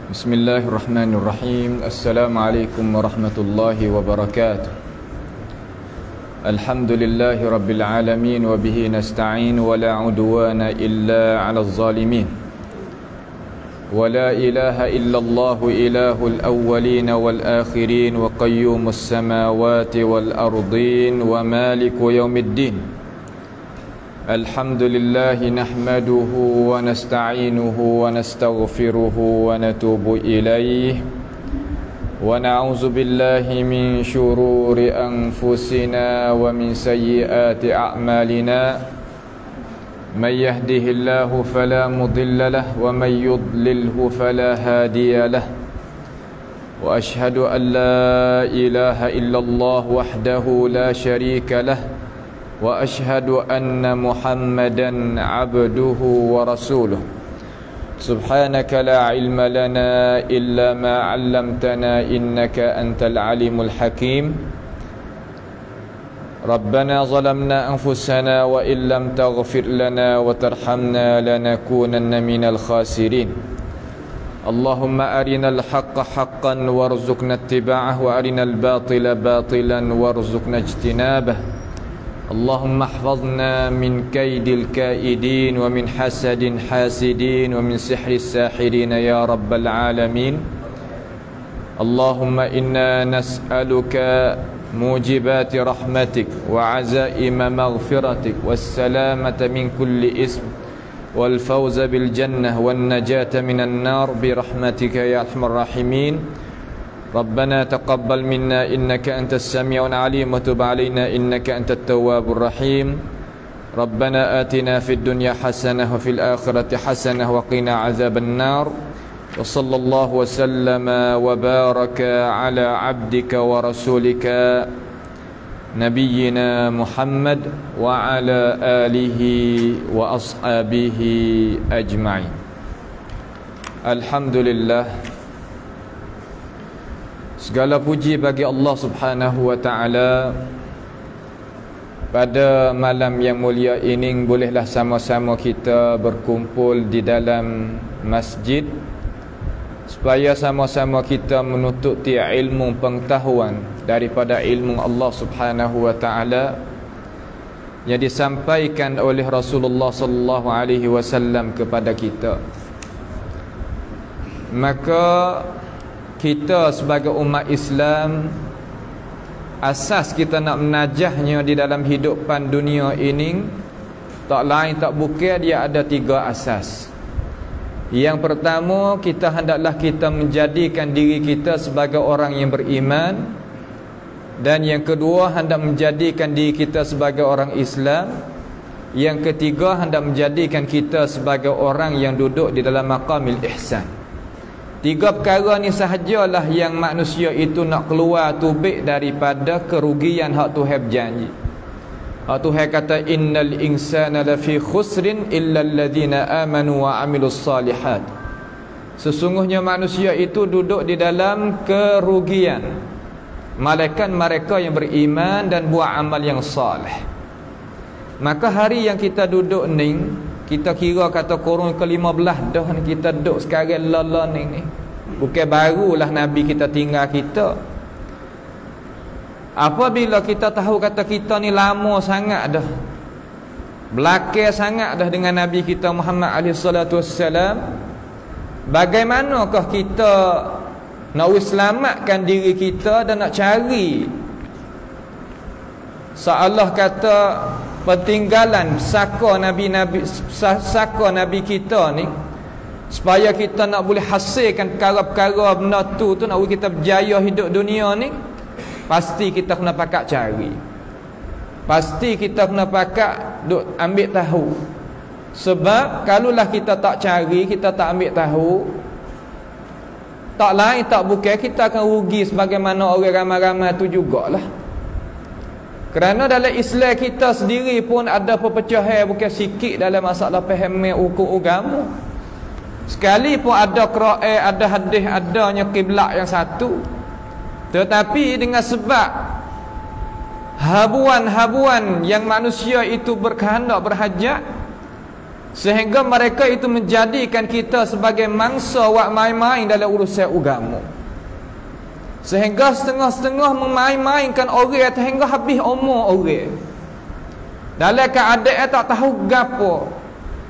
Bismillahirrahmanirrahim. Assalamualaikum warahmatullahi wabarakatuh. Alhamdulillahi rabbil alamin wa bihi nasta'in wa la udwana illa 'alal zalimin. Wa la ilaha illallah ilahul awwalin wal akhirin wa qayyumus samawati wal ardin wa maliku yaumiddin. Alhamdulillahi nahmaduhu wa nasta'inuhu wa nastaghfiruhu wa natubu ilayh wa na'udzu billahi min shururi anfusina wa min sayyiati a'malina may yahdihillahu fala mudilla lahu wa may yudlilhu fala hadiya lahu wa ashhadu an la ilaha illallah wahdahu la sharika lahu wa ashhadu anna Muhammadan abduhu wa rasuluh. Subhanaka la ilma lana illa ma 'allamtana innaka antal alimul hakim. Rabbana zalamna anfusana wa illam taghfir lana wa tarhamna lanakunanna minal khasirin. Allahumma arinal haqqa haqqan warzuqna ittiba'ah wa arinal batila batilan warzuqna ijtinabah. اللهم احفظنا من كيد الكائدين ومن حسد حاسدين ومن سحر الساحرين يا رب العالمين. اللهم إنا نسألك موجبات رحمتك وعزائم مغفرتك والسلامة من كل إثم والفوز بالجنة والنجاة من النار برحمتك يا أرحم الراحمين. ربنا تقبل منا إنك أنت السميع العليم وتب علينا إنك أنت التواب الرحيم. ربنا آتنا في الدنيا حسنة وفي الآخرة حسنة وقنا عذاب النار. وصلى الله وسلم وبارك على عبدك ورسولك نبينا محمد وعلى آله وأصحابه أجمعين. الحمد لله. Segala puji bagi Allah Subhanahu wa ta'ala. Pada malam yang mulia ini bolehlah sama-sama kita berkumpul di dalam masjid supaya sama-sama kita menuntut ilmu pengetahuan daripada ilmu Allah Subhanahu wa ta'ala yang disampaikan oleh Rasulullah sallallahu alaihi wasallam kepada kita. Maka kita sebagai umat Islam, asas kita nak menajahnya di dalam hidupan dunia ini tak lain tak bukan dia ada 3 asas. Yang pertama, kita hendaklah kita menjadikan diri kita sebagai orang yang beriman. Dan yang kedua, hendak menjadikan diri kita sebagai orang Islam. Yang ketiga, hendak menjadikan kita sebagai orang yang duduk di dalam maqamil ihsan. 3 perkara ni sahajalah yang manusia itu nak keluar tubik daripada kerugian hak Tuhan berjanji. Hak Tuhan kata innal insana lafi khusrin illa alladhina amanu wa amilus salihat. Sesungguhnya manusia itu duduk di dalam kerugian malaikat mereka yang beriman dan buat amal yang salih. Maka hari yang kita duduk ni, kita kira kata kurun ke-15 dah ni kita duduk sekarang lala ni. Bukan barulah Nabi kita tinggal kita. Apabila kita tahu kata kita ni lama sangat dah, belakang sangat dah dengan Nabi kita Muhammad alaihi salatu wassalam, bagaimanakah kita nak selamatkan diri kita dan nak cari Allah kata pentinggalan saka nabi kita ni, supaya kita nak boleh hasilkan perkara-perkara benda tu nak kita berjaya hidup dunia ni. Pasti kita kena pakat cari, pasti kita kena pakat duk ambil tahu. Sebab kalaulah kita tak cari, kita tak ambil tahu, tak lain tak bukan kita akan rugi sebagaimana orang ramai-ramai tu jugalah. Kerana dalam Islam kita sendiri pun ada perpecahan bukan sikit dalam masalah faham hukum agama. Sekali pun ada Quran, ada hadis, adanya kiblat yang satu. Tetapi dengan sebab habuan-habuan yang manusia itu berkehendak berhajat, sehingga mereka itu menjadikan kita sebagai mangsa wak main-main dalam urusan agama. Sehingga setengah-setengah memain-mainkan orang sehingga habis umur orang. Dalam keadaan tak tahu gapo,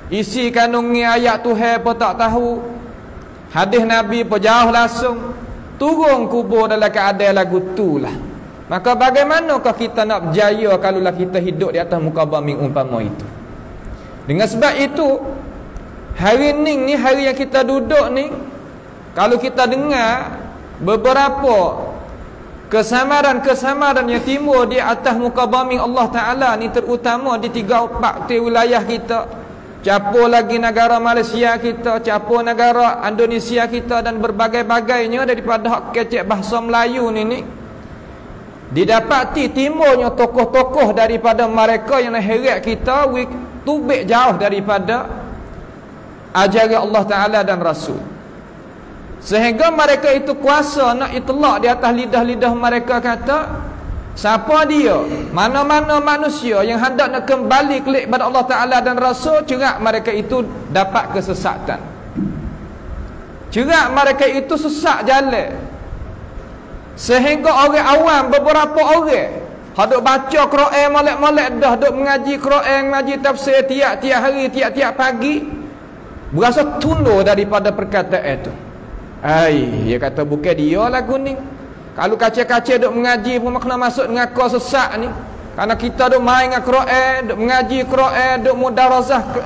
isi kandungnya ayat Tuhan pun tak tahu, hadis Nabi pun jauh langsung, turun kubur dalam keadaan lagu tu lah. Maka bagaimanakah kita nak berjaya kalaulah kita hidup di atas muka bumi umpama itu? Dengan sebab itu, hari ni hari yang kita duduk ni, kalau kita dengar beberapa kesamaran yang timbul di atas muka bumi Allah Ta'ala ni, terutama di 3-4 wilayah kita, capur lagi negara Malaysia kita, capur negara Indonesia kita, dan berbagai-bagainya daripada hak kecek bahasa Melayu ni didapati timbulnya tokoh-tokoh daripada mereka yang heret kita tubik jauh daripada ajaran Allah Ta'ala dan Rasul, sehingga mereka itu kuasa nak itlak di atas lidah-lidah mereka, kata siapa dia, mana-mana manusia yang hendak nak kembali kepada Allah Ta'ala dan Rasul, cerak mereka itu dapat kesesatan, cerak mereka itu sesak jalan. Sehingga orang awam, beberapa orang duk baca Quran molek-molek dah, duk mengaji Quran, mengaji tafsir tiap-tiap hari, tiap-tiap pagi, berasa tunduk daripada perkataan itu. Dia kata bukan dia lagu ni. Kalau kaca-kaca duk mengaji pun kena masuk dengan kau sesak ni. Karena kita duk main dengan Quran, duk mengaji Quran, duk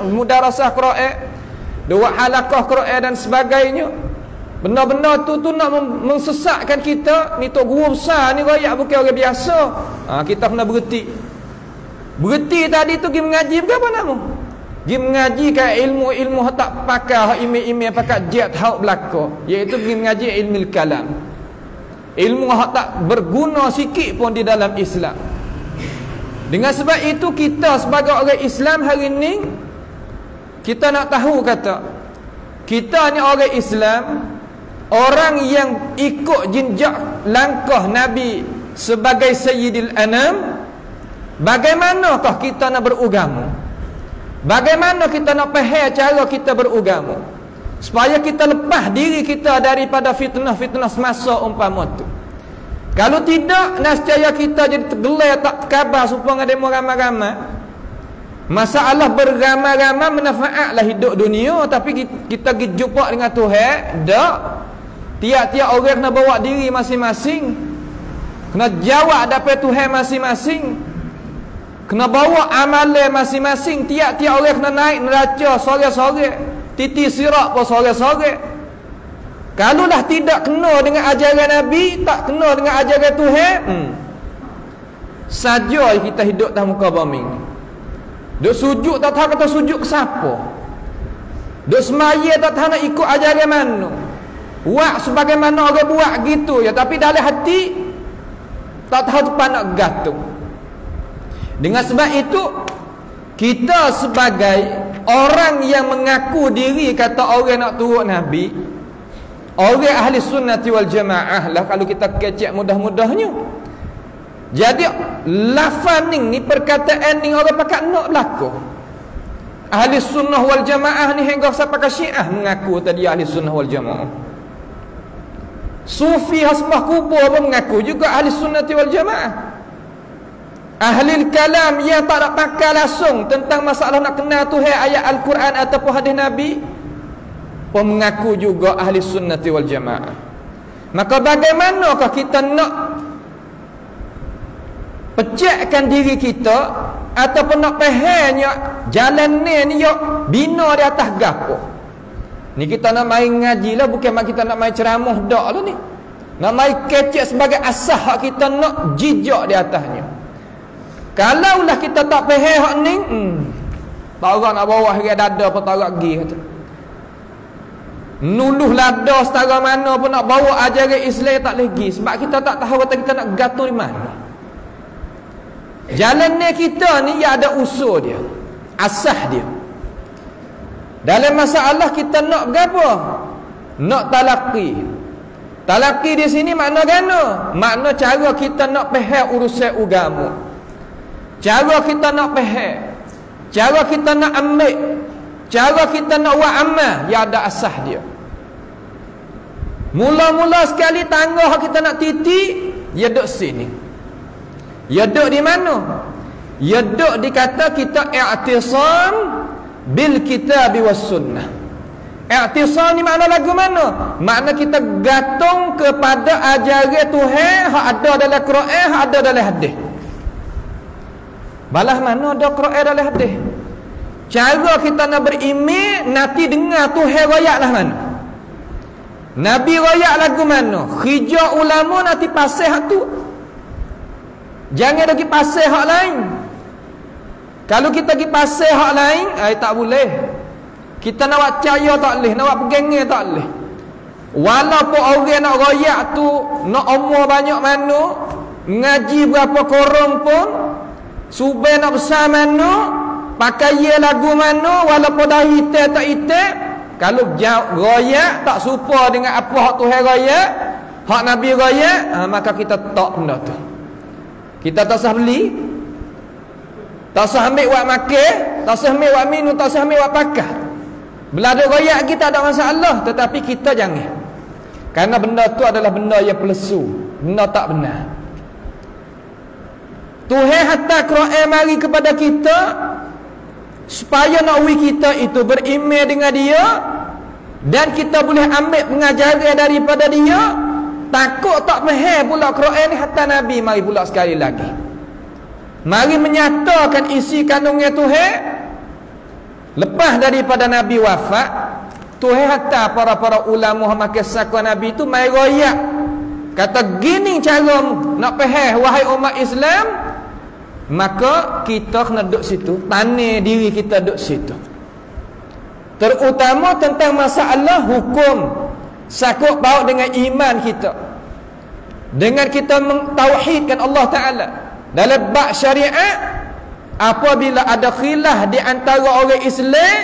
mudarasah Quran, duk buat halaqah Quran dan sebagainya. Benda-benda tu nak mensesatkan kita. Ni tok guru besar ni royak bukan orang biasa. Kita kena berhenti. Berhenti tadi tu pergi mengaji berapa nama? Pergi mengaji kan ilmu-ilmu tak pakai, email-email pakai jet hak belaka, iaitu pergi mengaji ilmu kalam. Ilmu hak tak berguna sikit pun di dalam Islam. Dengan sebab itu kita sebagai orang Islam hari ni, kita nak tahu kata kita ni orang Islam, orang yang ikut jenjak langkah Nabi sebagai Sayyidil Anam. Bagaimanakah kita nak beragama? Bagaimana kita nak faham cara kita beragama, supaya kita lepas diri kita daripada fitnah-fitnah semasa umpama tu. Kalau tidak, nescaya kita jadi tergelar tak terkabar supaya demo ramai-ramai. Masalah beramai-ramai manfaatlah hidup dunia, tapi kita pergi jumpa dengan Tuhan dak. Tiap-tiap orang kena bawa diri masing-masing, kena jawab dapat Tuhan masing-masing, kena bawa amalan masing-masing. Tiap-tiap orang kena naik neraca sore-sore, titi sirat pun sore-sore. Kalau dah tidak kena dengan ajaran Nabi, tak kena dengan ajaran Tuhan, saja kita hidup atas muka bumi. Duk sujud tak tahu kata sujud ke siapa, duk semaya tak tahu nak ikut ajaran mana. Buat sebagaimana orang buat gitu ya, tapi dalam hati tak tahu tempat nak gantung. Dengan sebab itu, kita sebagai orang yang mengaku diri kata orang nak turut Nabi, orang ahli sunnati wal jamaah lah kalau kita kecek mudah-mudahnya. Jadi lafaz ni perkataan ni orang pakat nak berlaku. Ahli sunnah wal jamaah ni hingga sampai ke Syiah mengaku tadi ahli sunnah wal jamaah. Sufi hasbah kubur pun mengaku juga ahli sunnati wal jamaah. Ahli kalam yang tak nak pakai langsung tentang masalah nak kenal Tuhan, ayat Al-Quran ataupun hadis Nabi, pun mengaku juga ahli sunnati wal jamaah. Maka bagaimanakah kita nak pecahkan diri kita ataupun nak pahanya jalan ni yo bina di atas gapo? Ni kita nak main ngaji lah, bukan mak kita nak main ceramah dak lah ni. Nak main kecek sebagai asas hak kita nak jijak di atasnya. Kalaulah kita tak faham hak ni, tarak nak bawah ke dada apa tarak gi kata. Nuluh lada setara mana pun nak bawa ajaran Islam tak boleh gi sebab kita tak tahu kata kita nak gantung di mana. Jalan ni kita ni ya ada usul dia, asas dia. Dalam masalah kita nak gapo? Nak talaqi. Talaqi di sini makna gano? Makna cara kita nak faham urusan agama. Cara kita nak faham, cara kita nak ambil, cara kita nak buat amal, ya ada asas dia. Mula-mula sekali tangga kita nak titik, dia duduk sini. Ya duduk di mana? Ya duduk dikata kita i'tisam bil kitab was sunnah. I'tisam ni makna lagu mana? Makna kita gantung kepada ajaran Tuhan hak ada dalam Quran, hak ada dalam hadis. Balah mana ada Quran dalam hadis? Cara kita nak beriman, nanti dengar Tuhan royak lah mana? Nabi royak lagu mana? Hijau ulama nanti pasal hak tu. Jangan pergi pasal hak lain. Kalau kita pergi pasal hak lain, tak boleh. Kita nak buat percaya tak boleh, nak buat pegangan tak boleh. Walaupun orang nak royak tu, nak umur banyak mana, ngaji berapa korang pun, subhan nak besar mana, pakai ye lagu mana, walaupun dah hitam tak hitam, kalau royak tak serupa dengan apa hak Tuhan royak, hak Nabi royak, maka kita tak benda tu. Kita tak sah beli, tak sah ambil buat makan, tak sah ambil buat minum, tak sah ambil buat pakai. Belada royak kita ada masalah, tetapi kita jangan. Karena benda tu adalah benda yang pelesu, benda tak benar. Tuhan hantar Quran mari kepada kita supaya nak kita itu beriman dengan dia dan kita boleh ambil pengajaran daripada dia. Takut tak faham pula Quran ni, hantar Nabi mari pula sekali lagi. Mari menyatakan isi kandungnya Tuhan. Lepas daripada Nabi wafat, Tuhan hantar para ulama makan sakwa Nabi itu mai royak. Kata gini cara nak faham wahai umat Islam, maka kita kena duduk situ, tanah diri kita duduk situ. Terutama tentang masalah hukum sakut baut dengan iman kita, dengan kita mentauhidkan Allah Ta'ala dalam bab syariat. Apabila ada khilaf di antara orang Islam,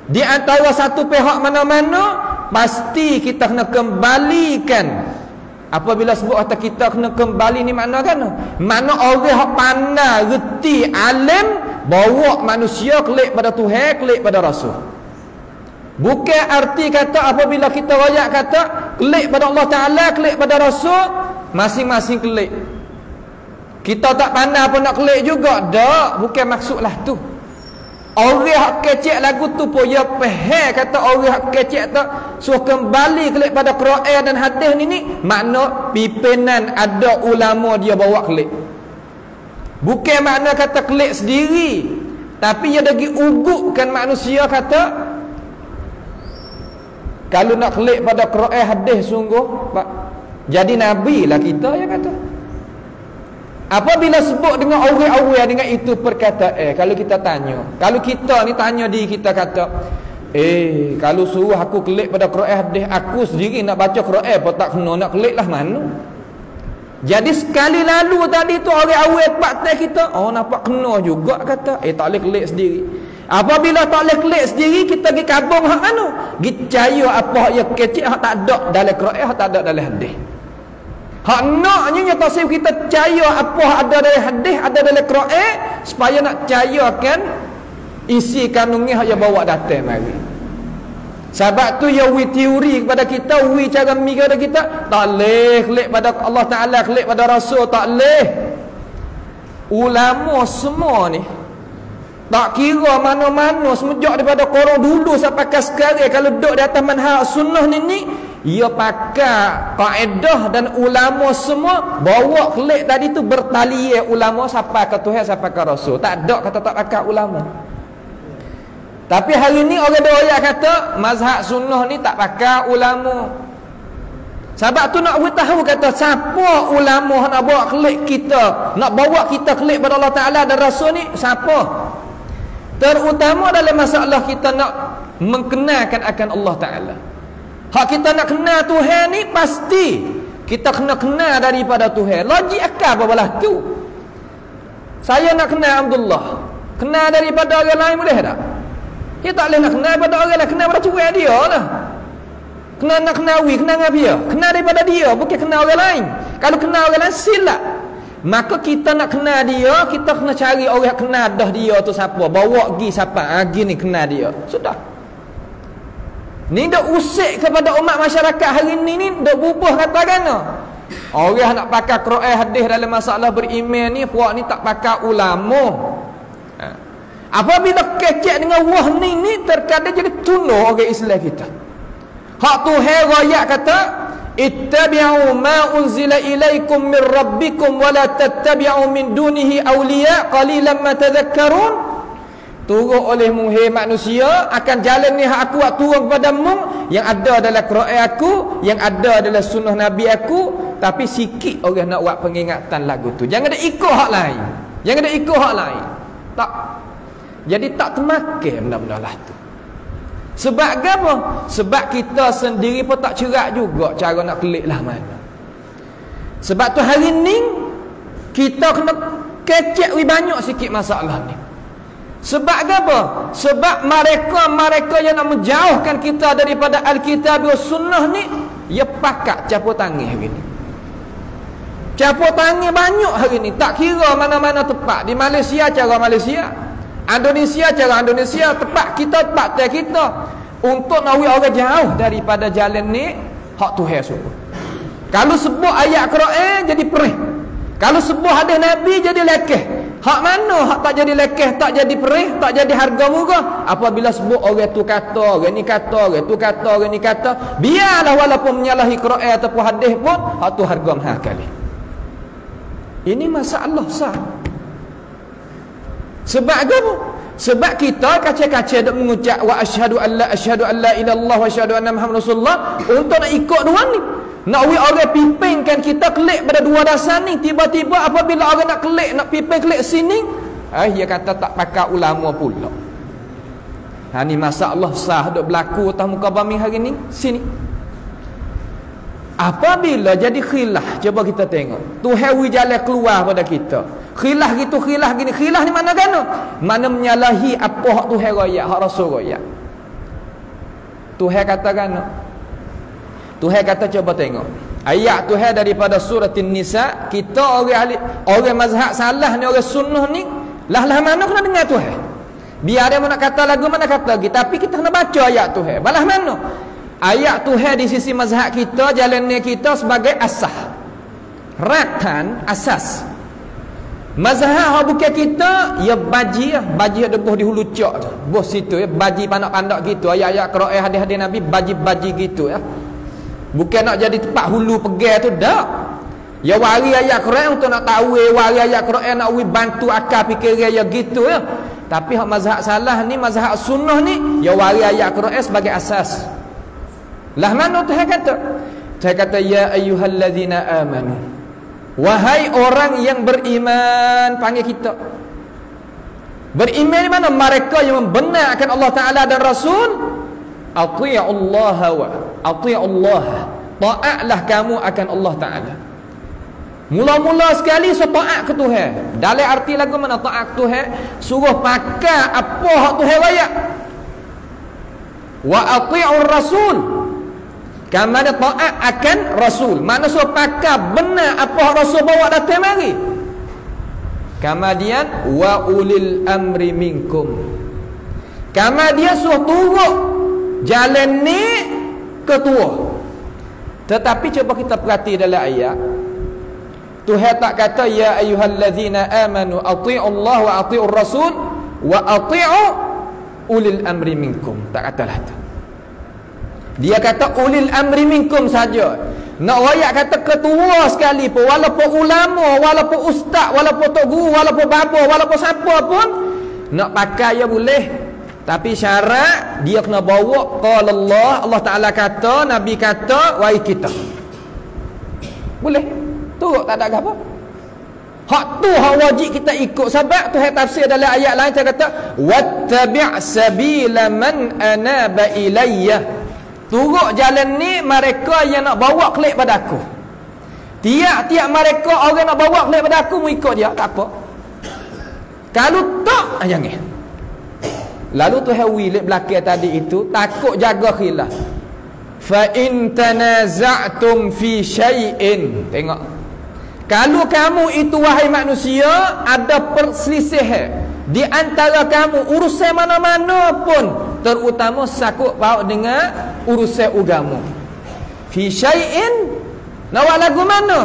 di antara satu pihak mana-mana, pasti kita kena kembalikan. Apabila sebut kata kita kena kembali ni makna kan? Makna orang yang pandai, reti, alim, bawa manusia kelik pada Tuhan, kelik pada Rasul. Bukan arti kata apabila kita royak kata kelik pada Allah Ta'ala, kelik pada Rasul, masing-masing kelik. Kita tak pandai pun nak kelik juga. Tak, bukan maksudlah tu. Orang yang kecek lagu tu pun ya faham kata orang yang kecek tu suruh kembali kelik pada Quran dan hadis ni makna pimpinan ada ulama dia bawa kelik. Bukan makna kata kelik sendiri, tapi dia bagi ugupkan manusia kata kalau nak kelik pada Quran hadis sungguh jadi nabi lah kita ya kata. Apabila sebut dengan orang-orang dengan itu perkataan, kalau kita tanya, kalau kita ni tanya diri kita kata, kalau suruh aku kelik pada Quran hadis, aku sendiri nak baca Quran apa tak kena, nak kelik lah mana. Jadi sekali lalu tadi tu orang-orang paktai kita, nampak kena juga kata, tak boleh kelik sendiri. Apabila tak boleh kelik sendiri, kita pergi kabung hak anu, pergi percaya apa yang kecil hak tak ada dalam Quran, hak tak ada dalam hadis. Hak naknya tasawuf kita percaya apa ada dalam hadis, ada dalam Quran, supaya nak percayakan isi kandungnya hak yang bawa datang mari. Sebab tu ya wi teori kepada kita, wi cara mikir kepada kita, tak leh kelik pada Allah Taala, kelik pada Rasul, tak leh. Ulama semua ni Tak kira mana-mana semenjak daripada korang dulu sampai ke sekarang, kalau duduk di atas manhaj sunnah ni ia pakai kaedah dan ulama semua bawa kelik tadi tu bertali ulama sampai ke Tuhan, sampai ke Rasul. Tak ada kata tak pakai ulama. Tapi hari ni orang doyak kata mazhab sunnah ni tak pakai ulama. Sebab tu nak tahu kata siapa ulama nak bawa kelik kita, nak bawa kita kelik pada Allah Ta'ala dan Rasul ni siapa? Terutama dalam masalah kita nak mengenalkan akan Allah Ta'ala. Hak kita nak kenal Tuhan ni pasti kita kena kenal daripada Tuhan. Logik akal apa belah tu? Saya nak kenal Abdullah, kenal daripada orang lain boleh tak? Dia tak boleh nak kenal daripada orang lain, kenal daripada Tuhan dia lah. Kenal nak kenawi, kenal dengan dia, kenal daripada dia, bukan kenal orang lain. Kalau kenal orang lain silap. Maka kita nak kenal dia, kita kena cari orang kenal dah dia tu siapa, bawa pergi siapa, gini kenal dia. Sudah. Ni dah usik kepada umat masyarakat hari ni dah bubuh katakan. Orang nak pakai Quran hadis dalam masalah beriman ni, puak ni tak pakai ulama. Apabila kecek dengan wah ni terkadang jadi tunuh orang Islam kita. Hak Tuhan rakyat kata ittabi'u ma unzila ilaikum min rabbikum wa la tattabi'u min dunihi awliya qalilan ma tadhakkarun. Turun olehmu hai manusia, akan jalan ni hak aku turun kepadamu, yang ada adalah Quran aku, yang ada adalah sunnah Nabi aku, tapi sikit orang nak buat pengingatan lagu tu. Jangan ada ikut hak lain. Jangan ada ikut hak lain. Tak. Jadi tak termakan benda-benda lah tu. Sebab apa? Sebab kita sendiri pun tak cerak juga cara nak kelik lah mana. Sebab tu hari ni kita kena kecek banyak sikit masalah ni. Sebab apa? Sebab mereka yang nak menjauhkan kita daripada Alkitab dan Sunnah ni, ia pakat capur tangan hari ni. Capur tangan banyak hari ni. Tak kira mana-mana tempat. Di Malaysia cara Malaysia, Indonesia cara Indonesia, tempat kita untuk nak orang jauh daripada jalan ni hak Tuhan suruh. Kalau sebut ayat Quran jadi perih, kalau sebut hadis Nabi jadi lekeh. Hak mana hak tak jadi lekeh, tak jadi perih, tak jadi harga murah? Apabila sebut orang tu kata, orang ni kata, orang tu kata, orang ni kata, biarlah walaupun menyalahi Quran ataupun hadis pun hak tu harga mahal kali. Ini masalah sah. Sebab apa? Sebab kita kaca-kaca dak mengucap wa asyhadu an la ilallah wa asyhadu anna muhammad rasulullah untuk nak ikut dua ni. Nak orang pimpinkan kita kelik pada dua dasar ni, tiba-tiba apabila orang nak kelik, nak pimpin kelik sini, dia kata tak pakai ulama pula. Ni masalah sah duk berlaku atas muka bumi hari ni sini. Apabila jadi khilaf, coba kita tengok. Tuhan wi jalan keluar pada kita. Khilaf gitu, khilaf gini. Khilaf ni mana kan? Mana menyalahi apa hak Tuhan royak, hak Rasul royak. Tuhan katakan, Tuhan kata coba tengok. Ayat Tuhan daripada surah An-Nisa, kita orang mazhab salah ni, orang sunnah ni, lah mana kena dengar Tuhan. Biar dia nak kata lagu mana kata lagi, tapi kita kena baca ayat Tuhan. Balah mana? Ayat Tuhan di sisi mazhab kita, jalannya kita sebagai asas. Rakan asas. Mazhab bukan kita, ya baji debuh di hulu cak tu. Bos situ ya, baji pandak-pandak gitu. Ayat-ayat Quran, hadis-hadis Nabi baji-baji gitu ya. Bukan nak jadi tempat hulu pegang tu dak. Ya wari ayat Quran untuk nak tahu, wari ayat Quran nak bantu akal fikiran ya gitu ya. Tapi hak mazhab salah ni, mazhab sunnah ni, ya wari ayat Quran sebagai asas. Lah mana Tuhan kata? Tuhan kata ya ayyuhallazina amanu. Wahai orang yang beriman, panggil kita. Beriman di mana? Mereka yang membenarkan Allah Ta'ala dan Rasul. Ati'ullaha wa ati'ullaha. Ta'atlah kamu akan Allah Ta'ala. Mula-mula sekali so taat ke Tuhan. Dalam arti lagu mana taat ke Tuhan? Suruh pakai apa hak Tuhan rakyat. Wa ati'ur Rasul. Kamu ada taat akan Rasul. Mana suruh pakai benar apa Rasul bawa datang mari. Kemudian wa ulil amri minkum. Kemudian suruh turut jalan ni ketua. Tetapi coba kita perhati dalam ayat. Tuhan tak kata ya ayyuhallazina amanu ati'u Allah wa ati'ur Rasul. wa ati'u ulil amri minkum. Tak katalah tu. Dia kata ulil amri minkum saja. Nak royak kata ketua sekali pun, walaupun ulama, walaupun ustaz, walaupun tok guru, walaupun bapa, walaupun siapa pun nak pakai ya boleh. Tapi syarat dia kena bawa qala Allah Taala kata, Nabi kata, wahai kita. Boleh. Turut tak ada apa. Hak tu hak wajib kita ikut. Sebab tu tafsir dalam ayat lain dia kata wattabi' sabila man anaba ilayya. Turut jalan ni mereka yang nak bawa kelik pada aku. Tiap-tiap mereka orang nak bawa kelik pada aku mu ikut dia, tak apa. Kalau tak, jangan. Lalu tu hawi lek belakang tadi itu takut jaga khilaf. Fa in tanaza'tum fi syai'in. Tengok. Kalau kamu itu wahai manusia ada perselisihan di antara kamu urusan mana-mana pun, terutama sakut paut dengan urusan agama. Fi syai'in nawak lagu mana?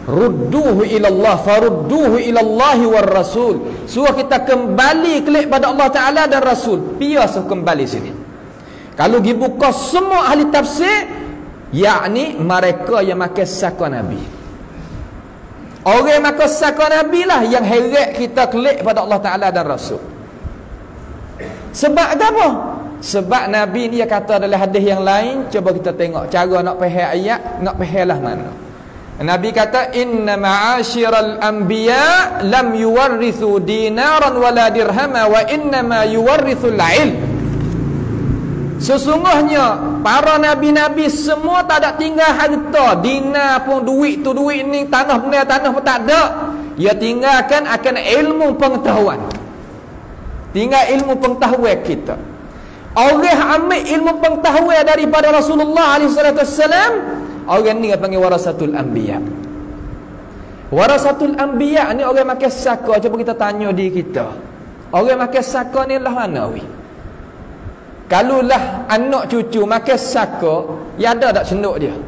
Rudduhu ilallah, farudduhu ilallahi war rasul. Suruh kita kembali kelik pada Allah Ta'ala dan Rasul. Biasa kembali sini. Kalau dibuka semua ahli tafsir, yakni mereka yang makan saka Nabi. Orang makan saka Nabi lah yang heret kita kelik pada Allah Ta'ala dan Rasul. Sebab apa? Sebab Nabi ni dia kata dalam hadis yang lain, cuba kita tengok cara nak faham ayat, nak faham lah mana. Nabi kata inna ma'asyiral anbiya lam yuwarrithu dinaran wala dirhama wa inna ma yuwarrithul ilm. Sesungguhnya para nabi-nabi semua tak ada tinggal harta, dinar pun, duit tu duit ni, tanah pun tak ada. Dia tinggalkan akan ilmu pengetahuan. Tinggal ilmu pengetahuan kita. Orang ambil ilmu pengetahuan daripada Rasulullah SAW, orang ni panggil warasatul anbiya. Warasatul anbiya ni orang makan saka. Cuba kita tanya diri kita, orang makan saka ni lah mana we? Kalau lah anak cucu makan saka, ya ada tak cenuk dia?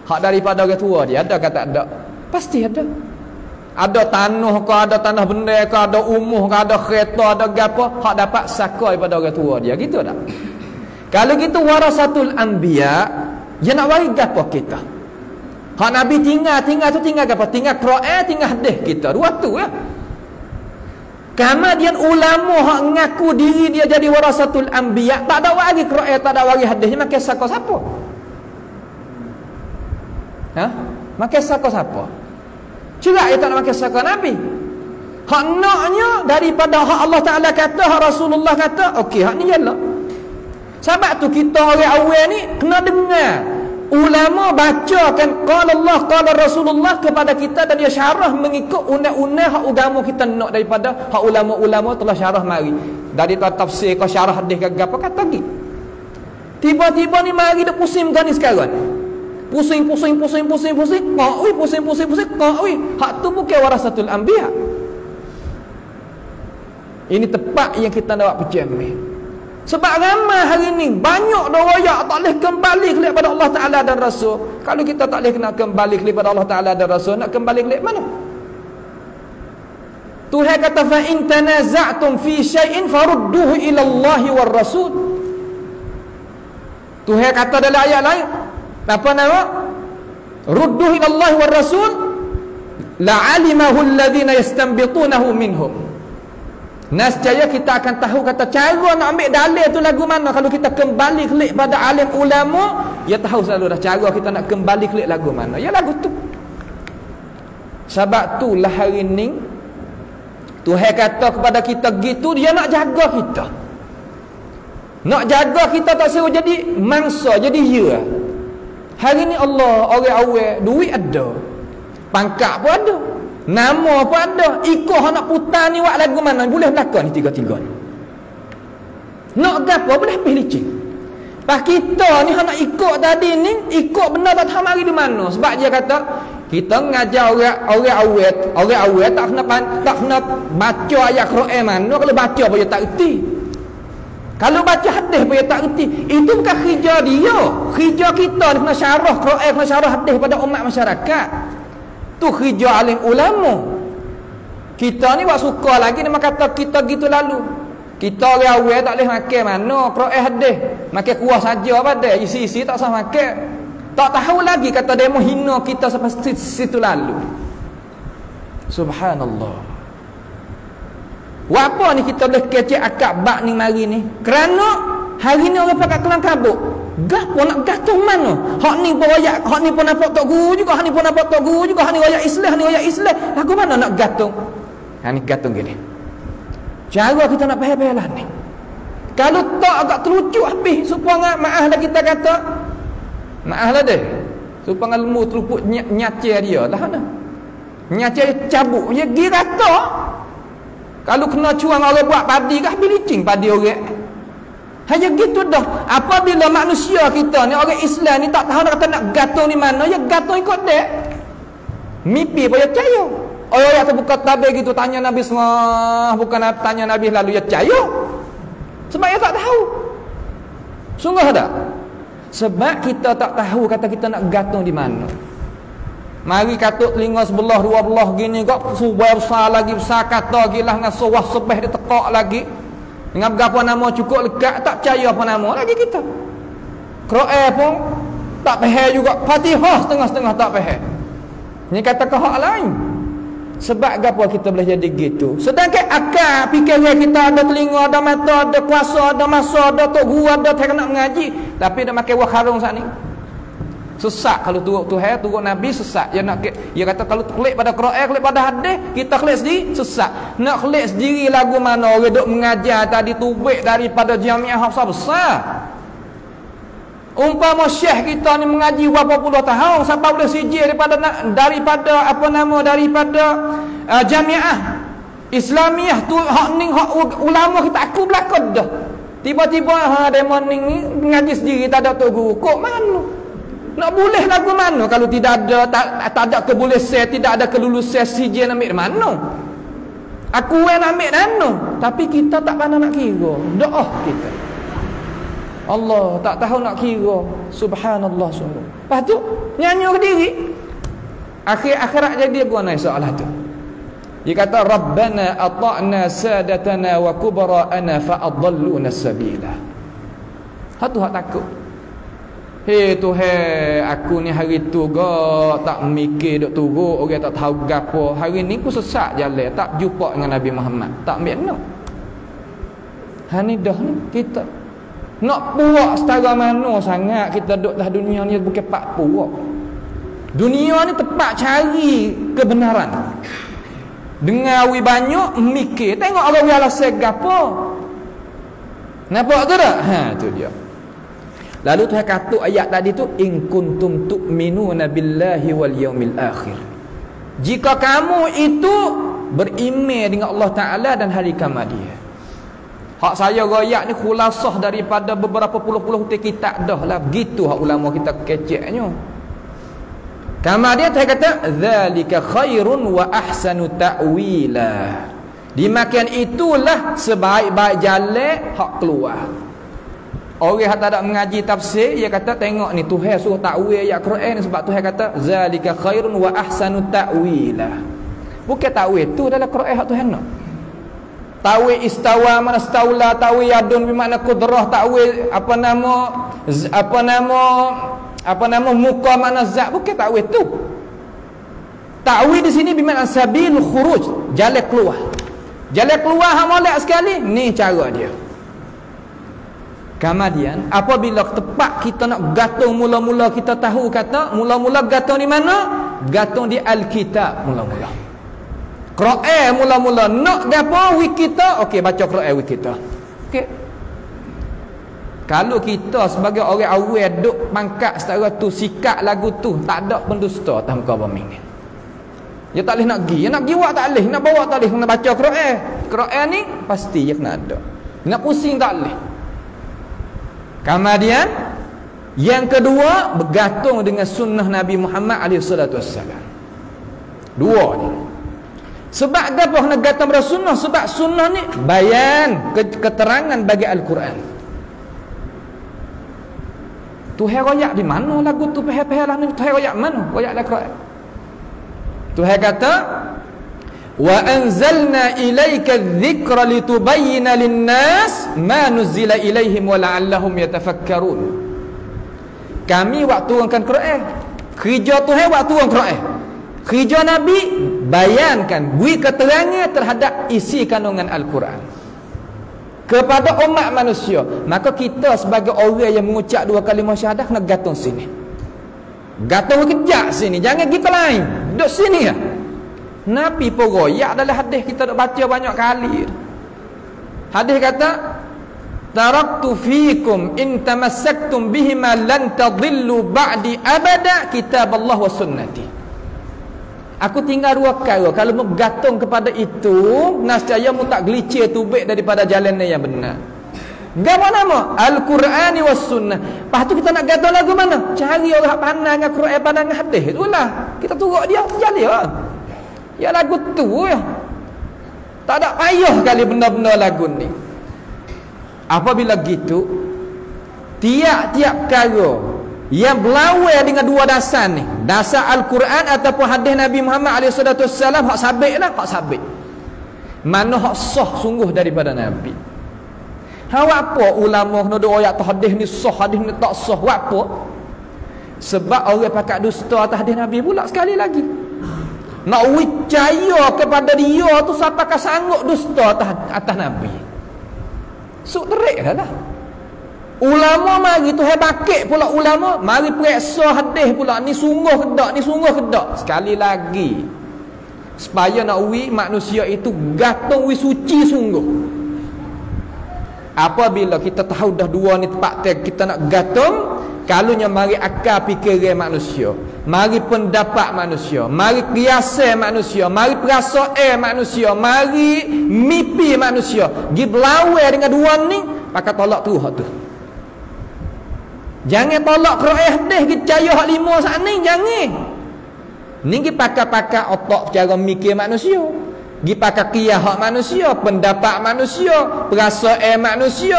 Hak daripada orang tua dia ada ke tak ada? Pasti ada. Ada tanah ke, ada tanah benda ke, ada umuh ke, ada kereta, ada gapo, hak dapat saka daripada orang tua dia. Gitu tak? Kalau gitu warasatul anbiya, dia nak bagi gapo kita? Hak Nabi tinggal tu tinggal gapo? Tinggal Quran, tinggal hadis kita. Dua tu ya. Kemudian ulama hak ngaku diri dia jadi warasatul anbiya, tak ada lagi Quran, tak ada lagi hadis, dia makan saka siapa? Ha? Makan saka siapa? Cerak dia tak nak makan saka Nabi. Hak naknya daripada hak Allah Ta'ala kata, hak Rasulullah kata, okey, hak ni jalan. Sebab tu kita orang awal ni kena dengar ulama bacakan qala Allah qala Rasulullah kepada kita, dan dia syarah mengikut undang-undang hak agama kita nak daripada hak ulama-ulama telah syarah mari. Dari tafsir ke syarah hadis ke apa kata lagi. Tiba-tiba ni mari dak pusing kan ni sekarang. Pusing. Kak oi pusing. Kak oi. Hak tu bukan warasatul anbiya. Ini tepat yang kita nak buat pencermin. Sebab ramai hari ni banyak dah royak tak boleh kembali kepada Allah Ta'ala dan Rasul. Kalau kita tak boleh nak kembali kepada Allah Ta'ala dan Rasul, nak kembali kepada mana? Tuhan kata fa in tanaza'tum fi syai'in farudduhu ila Allah war Rasul. Tuhan kata dalam ayat lain, apa nama? Rudduhu ila Allah war Rasul la'alimahu alladhina yastanbitunahu minhum. Nescaya kita akan tahu kata cara nak ambil dalil tu lagu mana. Kalau kita kembali klik pada alim ulama, dia tahu selalu dah cara kita nak kembali klik lagu mana. Ya lagu tu. Sebab tu lah hari ni Tuhan kata kepada kita gitu, dia nak jaga kita. Nak jaga kita tak suruh jadi mangsa, jadi ya. Hari ni Allah orang awal duit ada, pangkat pun ada, nama pun ada, ikut nak putar ni buat lagu mana boleh belakang ni tiga-tiga ni. Nak gapo boleh pilih licin. Pas kita ni nak ikut tadi ni, ikut benda tak tahu mari di mana. Sebab dia kata kita ngajar orang awet tak kena baca ayat Quran mana. Kalau baca pun dia tak reti. Kalau baca hadis pun dia tak reti. Itu bukan kerja dia. Kerja kita ni kena syarah Quran, kena syarah hadis pada umat masyarakat. Tu kerja alim ulama. Kita ni buat suka lagi dia kata kita gitu lalu. Kita orang awal tak boleh makan mana Quran hadis. Makan kuah saja pada isi-isi tak sah makan. Tak tahu lagi kata demo hina kita sampai situ lalu. Subhanallah. Apa ni kita boleh kecek akak bak ni mari ni? Kerana hari ni orang pakai kelang kabut. Gapo nak gantung mana? Hak ni pun royak, hak ni pun nampak tok guru juga, hak ni pun nampak tok guru juga, hak ni royak Islam, hak ni royak Islam. Lagu mana nak gantung? Ha ni gantung gini. Cara kita nak faham lah ni. Kalau tak agak terlucu habis supaya maaf lah kita kata. Maaf lah deh. Supaya lembu terluput nyacir dia lah nah. Nyacir cabuk, dia gi rata. Kalau kena cuang orang buat padi ke habis licin padi orang. Hanya gitu dah. Apabila manusia kita ni orang Islam ni tak tahu nak kata nak gantung di mana, ya gantung ikut dek. Mimpi pun ya percaya. Orang yang terbuka tabir gitu tanya Nabi SAW, bukan tanya Nabi lalu ya percaya. Sebab dia tak tahu. Sungguh tak? Sebab kita tak tahu kata kita nak gantung di mana. Mari katuk telinga sebelah dua belah gini kok subah besar lagi besar kata gilah dengan sawah sepeh ditekak lagi. Dengan berapa nama cukup lekat tak percaya apa nama lagi kita. Quran pun tak faham juga. Fatihah setengah-setengah tak faham. Ni kata ke hak lain. Sebab apa kita boleh jadi gitu? Sedangkan akal fikiran kita ada telinga, ada mata, ada kuasa, ada masa, ada tok guru, ada tak nak mengaji, tapi dah makan wakharung sat ni. Sesak kalau turut Tuhan, turut Nabi sesak. Dia kata kalau klik pada Quran, klik pada hadis, kita klik sendiri sesak. Nak klik sendiri lagu mana orang duk mengajar tadi tubik daripada jamiah hafsah besar. Umpama syekh kita ni mengaji berapa puluh tahun sampai boleh sijil daripada jamiah Islamiah tu hak ning hak ulama kita aku belakang dah. Tiba-tiba demo ning ni mengaji sendiri tak ada tok guru. Kok mana? Nak boleh lagu mana kalau tidak ada tak ada kebolehan, tidak ada kelulusan sijil ambil mana? Aku yang ambil mana? Tapi kita tak pandai nak kira. Doa kita. Allah tak tahu nak kira. Subhanallah sungguh. Lepas tu nyanyi ke diri. Akhirat jadi guna soalah tu. Dia kata Rabbana ata'na sadatana wa kubara'ana fa'adalluna sabila. Hatu hak takut. Hei Tuhan, aku ni hari tu tak mikir duk turut, orang tak tahu gapo. Hari ni aku sesat jalan, tak jumpa dengan Nabi Muhammad. Tak ambil nak. Hani dah ni kita nak puak setara mana sangat kita duduk dah dunia ni bukan pak puak. Dunia ni tempat cari kebenaran. Dengar wi banyak mikir, tengok orang yang alasan gapo. Nampak tu tak? Tu dia. Lalu Tuhan kata ayat tadi tu in kuntum tu'minuna billahi wal yaumil akhir. Jika kamu itu beriman dengan Allah Taala dan hari kiamat. Hak saya royak ni khulasah daripada beberapa puluh-puluh kitab dah lah. Begitu hak ulama kita keceknya. Kemudian dia kata zalika khairun wa ahsanu ta'wila. Dimakan itulah sebaik-baik jalan hak keluar. Orang yang tak ada mengaji tafsir, dia kata tengok ni Tuhan suruh takwil ayat Quran sebab Tuhan kata zalika khairun wa ahsanu ta'wila. Bukan takwil tu dalam Quran hak Tuhan nak. Takwil istawa mana staula, takwil yadun bermakna kudrah, takwil apa nama muka mana zat, bukan takwil tu. Takwil di sini bermakna sabil khuruj, jalan keluar. Jalan keluar hak molek sekali, ni cara dia. Kemudian apabila tepat kita nak gantung mula-mula kita tahu kata mula-mula gantung di mana? Gantung di Alkitab mula-mula. Quran mula-mula nak gapo wik kita, okey baca Quran wik kita. Okey. Kalau kita sebagai orang awam duk pangkat setara tu sikap lagu tu tak ada pendusta atas muka bumi ni. Dia tak boleh nak pergi, nak pergi buat tak boleh, nak bawa tak boleh, kena baca Quran. Quran ni pasti dia kena ada. Nak pusing tak boleh. Kemudian yang kedua bergantung dengan sunnah Nabi Muhammad SAW. Dua ni. Sebab apa nak gantung pada sunnah? Sebab sunnah ni bayan keterangan bagi Al-Quran. Tuhan royak di mana lagu tu peheh-peheh lah ni? Tuhan royak mana? Royak Al-Quran. Tuhan kata Wa anzalna ilaika dzikra litubayyana lin-nas ma nuzila ilaihim wa la'allahum yatafakkarun. Kami waktu turunkan Quran. Kerja Tuhan waktu turun Quran. Kerja Nabi bayankan, beri keterangan terhadap isi kandungan Al-Quran kepada umat manusia. Maka kita sebagai orang yang mengucap dua kalimah syahadah kena gantung sini. Gantung kejap sini, jangan kita lain. Duduk sini ya. Nabi pun royak dalam hadis kita dah baca banyak kali. Hadis kata, taraktu fikum in tamassaktum bihima lan tadillu ba'di abada kitaballah wa sunnati. Aku tinggal dua perkara. Kalau bergantung kepada itu, nascaya mu tak gelicir tubik daripada jalan yang benar. Gapo nama? Al-Quran wa sunnah. Lepas tu kita nak gantung lagu mana? Cari orang pandang dengan Quran, pandang dengan hadis. Itulah. Kita turut dia jalan lah. Ya lagu tu ya. Tak ada payah kali benda-benda lagu ni. Apabila gitu, tiap-tiap perkara yang berlawan dengan dua dasar ni, dasar Al-Quran ataupun hadis Nabi Muhammad SAW, hak sabit lah, hak sabit. Mana hak sah sungguh daripada Nabi. Hak apa ulama kena doa ayat hadis ni sah, hadis ni tak sah? Hak apa? Sebab orang pakat dusta atas hadis Nabi pula sekali lagi. Nak percaya kepada dia tu siapa kan sanggup dusta atas Nabi. Suk terik dah lah. Ulama mari tu hebakit pula ulama, mari periksa hadis pula, ni sungguh ke tak, ni sungguh ke tak. Sekali lagi, supaya nak manusia itu gantung suci sungguh. Apabila kita tahu dah dua ni tempat kita nak gantung, kalunya mari akal fikiran manusia, mari pendapat manusia, mari kiasan manusia, mari perasaan manusia, mari mimpi manusia, gi berlawan dengan dua ni, pakai tolak tu hak tu. Jangan tolak Quran hadis gi percaya hak lima saat ni, jangan. Ni gi pakai otak cara mikir manusia. Gi pakai qiyas hak manusia, pendapat manusia, perasaan manusia,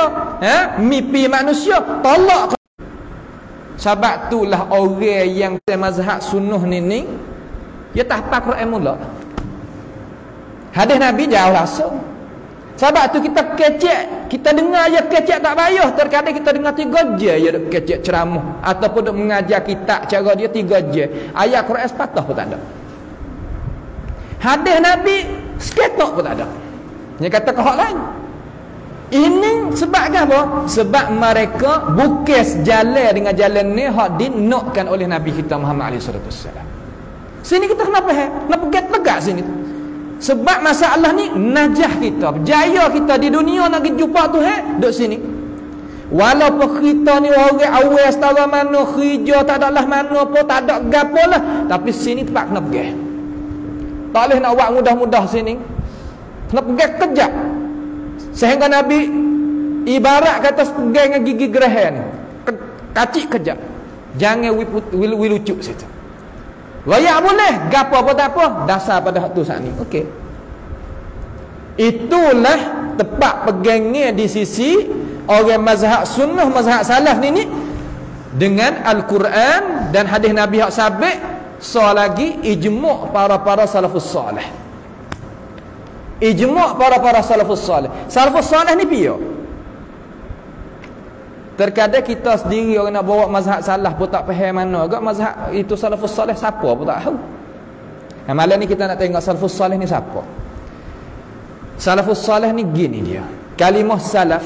mimpi manusia, tolak. Sebab itulah orang yang mazhab sunnah ni dia tak hafal Quran mula. Hadis Nabi jauh langsung. Sebab tu kita kecek, kita dengar je kecek tak payah. Terkadang kita dengar 3 je ya kecek ceramah ataupun duk mengajar kitab cara dia 3 je. Ayat Quran sepatah pun tak ada. Hadis Nabi seketok pun tak ada. Dia kata ke hak lain. Ini sebab apa? Sebab mereka bukan sejalan dengan jalan ni hak dinukkan oleh Nabi kita Muhammad SAW. Sini kita kenapa kenapa tegak sini? Sebab masalah ni najah kita, berjaya kita di dunia nak jumpa Tuhan, duduk sini. Walaupun kita ni orang awal setara mana, kerja tak adalah mana pun, tak ada gapo lah, tapi sini tempat kena pergi. Tak boleh nak buat mudah-mudah sini. Kena pergi kejap. Sehingga Nabi ibarat kata pegang dengan gigi geraham ni, kacik kejap. Jangan wilucuk situ. Royak boleh, gapo apa tak apa, dasar pada hak tu saat ni. Okey. Itulah tepat pegangnya di sisi orang mazhab sunnah, mazhab salaf ni dengan Al-Quran dan hadis Nabi hak sabit, lagi ijma' para salafus salih. Ijma' para salafus salih. Salafus salih ni piye? Terkadang kita sendiri orang nak bawa mazhab salah pun tak faham mana agak mazhab itu salafus salih siapa pun tak tahu. Malam ni kita nak tengok salafus salih ni siapa. Salafus salih ni gini dia. Kalimah salaf.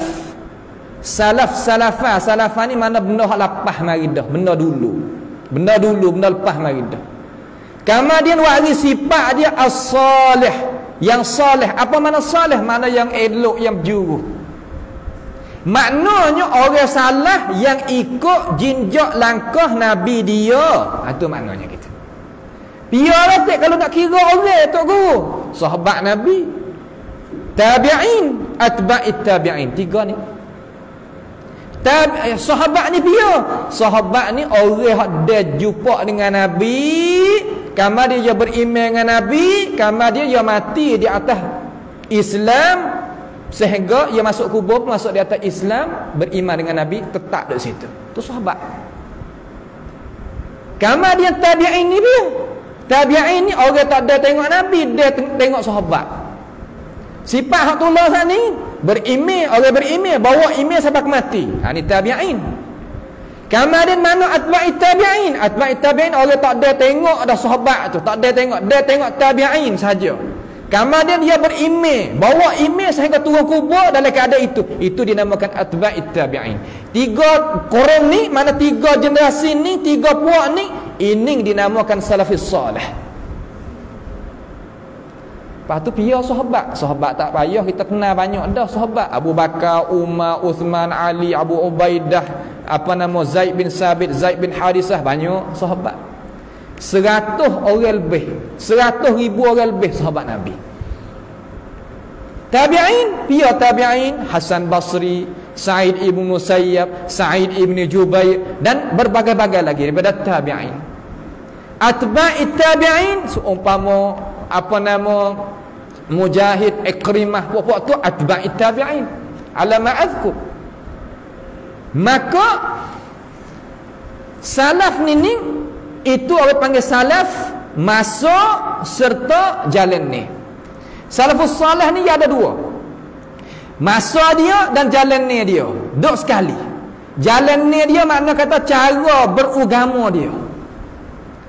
Salafah ni mana benda hak lepas mari dah, benda dulu, benda lepas mari dah. Kemudian waris sifat dia as-salih, yang salih. Apa mana salih? Mana yang elok, yang berjuru. Maknanya orang salah yang ikut jinjak langkah Nabi dia. Itu maknanya kita. Biarlah tak kalau nak kira orang tok guru, sahabat Nabi, tabi'in, atba'it tabi'in. 3 ni. Sahabat ni biar. Sahabat ni orang hak dah jumpa dengan Nabi, kama dia beriman dengan Nabi, kama dia mati di atas Islam, sehingga ia masuk kubur, masuk di atas Islam, beriman dengan Nabi, tetap di situ. Itu sahabat. Kemudian tabi'in ni dia. Tabi'in ni orang tak ada tengok Nabi, dia tengok sahabat. Sifat hak tulah saat ni berimej, orang berimej bawa imej sampai ke mati. Ni tabi'in. Kemudian mana atba'i tabi'in? Atba'i tabi'in orang tak ada tengok dah sahabat tu, tak ada tengok, dia tengok tabi'in saja. Kemudian dia berimej, bawa imej sehingga turun kubur dalam keadaan itu. Itu dinamakan atba'i tabi'in. Tiga korang ni, mana tiga generasi ni, tiga puak ni, ini dinamakan salafis salih. Lepas tu pihak sahabat. Sahabat tak payah kita kenal banyak dah sahabat. Abu Bakar, Umar, Uthman, Ali, Abu Ubaidah, Zaid bin Sabit, Zaid bin Harisah, banyak sahabat. 100 orang lebih, 100,000 orang lebih sahabat Nabi. Tabi'in, pihak tabi'in, Hasan Basri, Sa'id ibn Musayyab, Sa'id ibn Jubair, dan berbagai-bagai lagi daripada tabi'in. Atba'i tabi'in seumpama Mujahid, Ikrimah, puak-puak tu atba'i tabi'in ala ma'azkur. Maka salaf ni itu orang panggil salaf masuk serta jalan ni. Salafus salih ni ada dua, masa dia dan jalan ni dia duk sekali. Jalan ni dia makna kata cara beragama dia,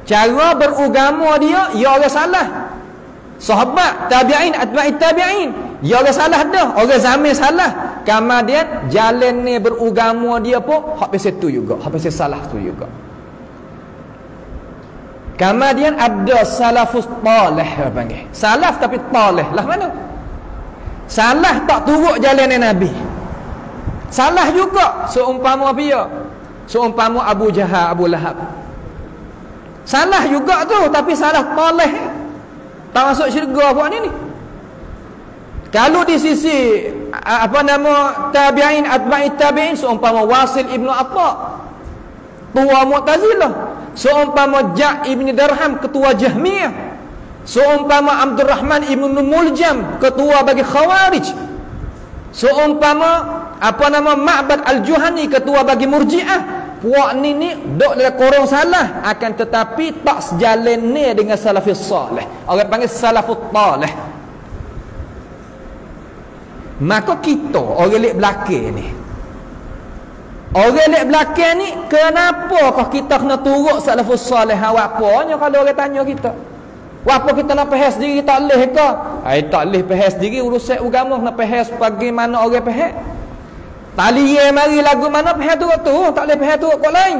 cara beragama dia, ya orang salah. Sahabat, tabi'in, atba'i tabi'in, ya orang salah dah, orang zaman salah. Kemudian jalan ni beragama dia pun hak pasal tu juga, hak pasal salah tu juga. Kemudian ada salafus talih, orang panggil salaf tapi talih lah mana? Salah tak turut jalan Nabi, salah juga. Seumpama dia, seumpama Abu Jahal, Abu Lahab, salah juga tu, tapi salah talih, tak masuk syurga buat ni. Kalau di sisi tabi'in, atba'i tabi'in, seumpama Wasil ibnu Atta, tua Mu'tazilah, seumpama Ja' ibn Darham, ketua Jahmiyah, seumpama Abdurrahman ibn Muljam, ketua bagi Khawarij, seumpama Ma'bad al-Juhani, ketua bagi Murji'ah. Puak ni dok dalam korong salah, akan tetapi tak sejalan ni dengan salafis salih. Orang panggil salafut talih. Maka kita orang lek belakang ni, orang lek belakang ni, kenapakah kita kena turut salafus salih? Apanya kalau orang tanya kita, apa kita nak faham sendiri tak leh ke? Tak leh faham sendiri, urusan agama nak faham bagaimana orang faham. Tali ye mari lagu mana faham tu, tak boleh faham tu kau lain.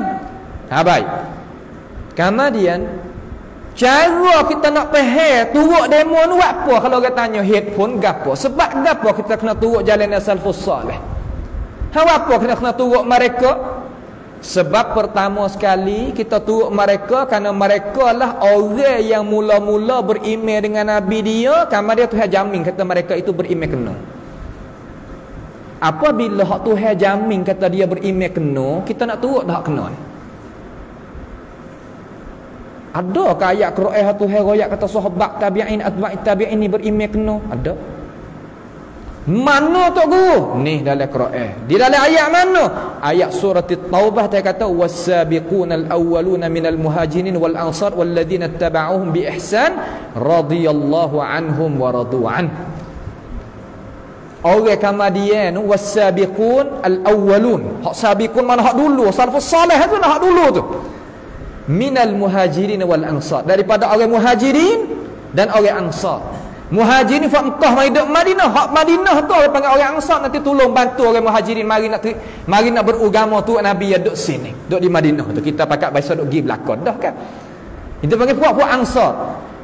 Baik. Kemudian cara kita nak faham turut demo ni apa? Kalau orang tanya headphone gapo? Sebab gapo kita kena turut jalan salafus salih? Apa kita kena turut mereka? Sebab pertama sekali kita turut mereka kerana mereka lah orang yang mula-mula beriman dengan Nabi dia. Kemudian Tuhan jamin kata mereka itu beriman kena. Apabila hak Tuhan jamin kata dia beriman kena, kita nak turut dah kena ni. Adakah ayat Quran hak Tuhan royak kata sahabat tabi'in, atba'i tabi'in ni beriman kena? Ada. Mana tu guru? Ni dalam Quran. Di dalam ayat mana? Ayat surah At-Taubah dia kata was-sabiqunal awwaluna minal muhajirin wal ansar walladzina ittaba'uuhum bi ihsan radhiyallahu anhum wa radu an. Orang kemudian was-sabiqun al-awwalun. Hak sabiqun mana hak dulu, salafus salih tu hak dulu tu. Minal muhajirin wal ansar, daripada orang muhajirin dan orang ansar. Muhajirin fa Mekah mai duk Madinah, hak Madinah tu orang panggil orang ansar, nanti tolong bantu orang muhajirin mari nak beragama tu Nabi ya duk sini, duk di Madinah tu. Kita pakat biasa duk pergi belakang dah kan. Itu panggil puak-puak ansar.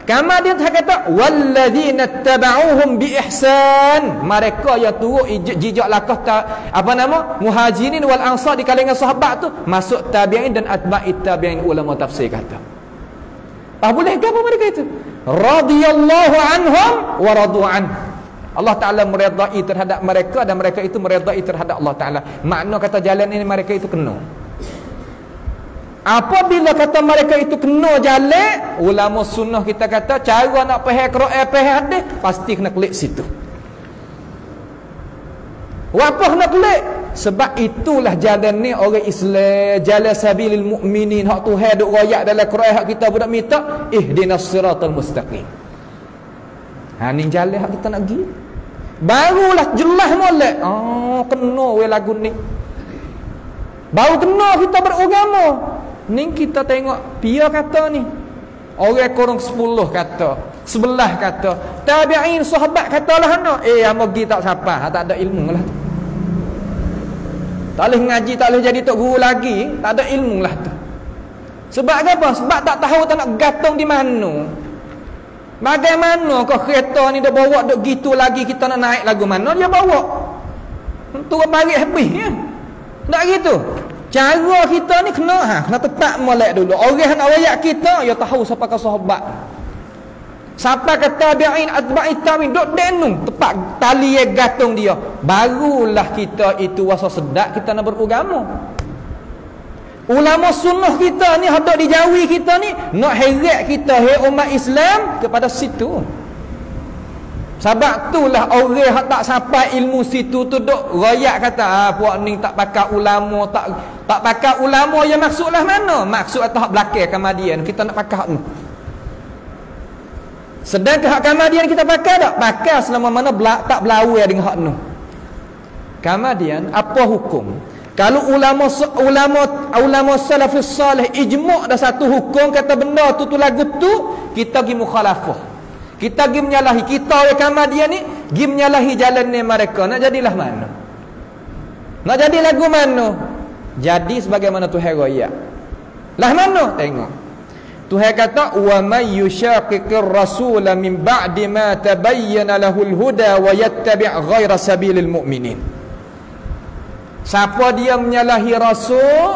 Kemudian dia kata walladzina tabauhum bi ihsan, mereka yang turut jejak langkah muhajirin wal ansar di kalangan sahabat tu masuk tabi'in dan atba'i tabi'in. Ulama tafsir kata boleh ke apa mereka itu? Radhiyallahu anhum wa radu an. Allah Ta'ala meredai terhadap mereka dan mereka itu meredai terhadap Allah Ta'ala. Makna kata jalan ini mereka itu kena. Apabila kata mereka itu kena jalan, ulama sunnah kita kata cara nak faham Quran, faham hadis, pasti kena klik situ. Apa kena klik? Sebab itulah jalan ni orang Islam, jalan sabilil mukminin. Hak Tuhan duk royak dalam Quran, hak kita budak minta ihdinas siratal mustaqim. Ni jalan hak kita nak pergi. Barulah jelas molek. Kena we lagu ni. Baru kena kita beragama. Ni kita tengok pia kata ni. Orang korang 10 kata, 11 kata, tabi'in sahabat katalah ana. Hang pergi tak siapa, tak ada ilmu lah. Tak boleh ngaji, tak boleh jadi tok guru lagi, tak ada ilmu lah tu. Sebab apa? Sebab tak tahu tak nak gantung di mana. Bagaimana kau kereta ni dah bawa duk gitu lagi, kita nak naik lagu mana dia bawa? Turun balik habis ya. Tak gitu. Cara kita ni kena tepat molek dulu. Orang nak wayak kita, ya tahu siapa ke sahabat. Siapa kata tabi'in atba'i tabi'in duk denung tepat tali yang gantung dia. Barulah kita itu wasa sedap kita nak beragama. Ulama sunnah kita ni hendak dijauhi kita ni, nak heret kita umat Islam kepada situ. Sebab itulah orang yang tak sampai ilmu situ tu duk royak kata puak ni tak pakai ulama, tak pakai ulama yang maksudlah mana? Maksud atas hak belakang Kamadian kita nak pakai hak ni. Sedangkan hak Kamadian kita pakai tak? Pakai selama mana tak berlawan dengan hak ni. Kamadian apa hukum? Kalau ulama salafus salih ijma' dah satu hukum kata benda tu lagu tu, kita pergi mukhalafah. Kita pergi menyalahi, kita oleh Kamadian ni pergi menyalahi jalan ni mereka. Nak jadilah mana? Nak jadi lagu mana? Jadi sebagaimana Tuhan royak. Lah mana? Tengok. Tuhan kata wa may yushaqiqir rasula min ba'di ma tabayyana lahul huda wa yattabi' ghaira sabilil mu'minin. Siapa dia menyalahi rasul